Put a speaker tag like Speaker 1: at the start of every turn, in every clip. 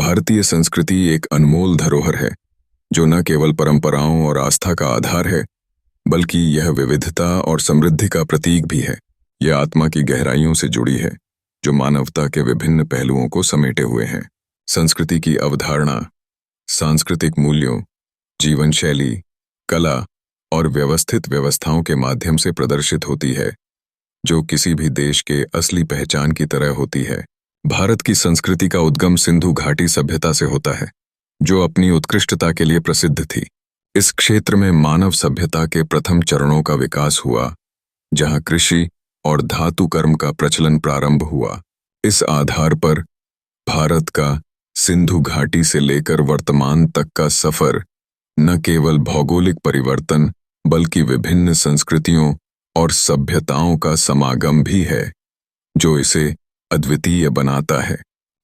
Speaker 1: भारतीय संस्कृति एक अनमोल धरोहर है जो न केवल परंपराओं और आस्था का आधार है, बल्कि यह विविधता और समृद्धि का प्रतीक भी है। यह आत्मा की गहराइयों से जुड़ी है, जो मानवता के विभिन्न पहलुओं को समेटे हुए हैं। संस्कृति की अवधारणा सांस्कृतिक मूल्यों, जीवन शैली, कला और व्यवस्थित व्यवस्थाओं के माध्यम से प्रदर्शित होती है, जो किसी भी देश के असली पहचान की तरह होती है। भारत की संस्कृति का उद्गम सिंधु घाटी सभ्यता से होता है, जो अपनी उत्कृष्टता के लिए प्रसिद्ध थी। इस क्षेत्र में मानव सभ्यता के प्रथम चरणों का विकास हुआ, जहां कृषि और धातु कर्म का प्रचलन प्रारंभ हुआ। इस आधार पर भारत का सिंधु घाटी से लेकर वर्तमान तक का सफर न केवल भौगोलिक परिवर्तन, बल्कि विभिन्न संस्कृतियों और सभ्यताओं का समागम भी है, जो इसे अद्वितीय बनाता है।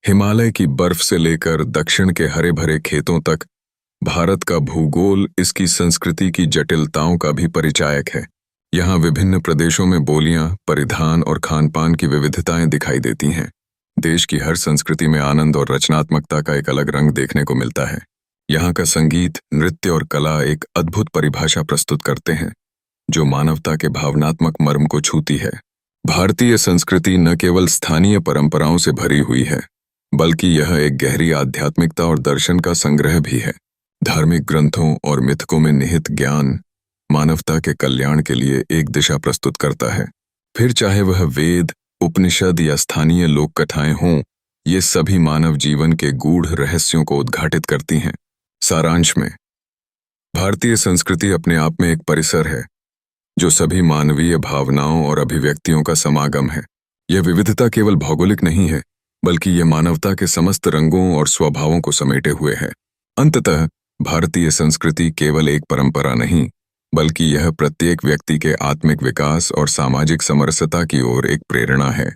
Speaker 1: हिमालय की बर्फ से लेकर दक्षिण के हरे भरे खेतों तक भारत का भूगोल इसकी संस्कृति की जटिलताओं का भी परिचायक है। यहाँ विभिन्न प्रदेशों में बोलियां, परिधान और खानपान की विविधताएं दिखाई देती हैं। देश की हर संस्कृति में आनंद और रचनात्मकता का एक अलग रंग देखने को मिलता है। यहाँ का संगीत, नृत्य और कला एक अद्भुत परिभाषा प्रस्तुत करते हैं, जो मानवता के भावनात्मक मर्म को छूती है। भारतीय संस्कृति न केवल स्थानीय परंपराओं से भरी हुई है, बल्कि यह एक गहरी आध्यात्मिकता और दर्शन का संग्रह भी है। धार्मिक ग्रंथों और मिथकों में निहित ज्ञान मानवता के कल्याण के लिए एक दिशा प्रस्तुत करता है। फिर चाहे वह वेद, उपनिषद या स्थानीय लोक कथाएं हों, ये सभी मानव जीवन के गूढ़ रहस्यों को उद्घाटित करती हैं। सारांश में, भारतीय संस्कृति अपने आप में एक परिसर है, जो सभी मानवीय भावनाओं और अभिव्यक्तियों का समागम है। यह विविधता केवल भौगोलिक नहीं है, बल्कि यह मानवता के समस्त रंगों और स्वभावों को समेटे हुए है। अंततः भारतीय संस्कृति केवल एक परंपरा नहीं, बल्कि यह प्रत्येक व्यक्ति के आत्मिक विकास और सामाजिक समरसता की ओर एक प्रेरणा है।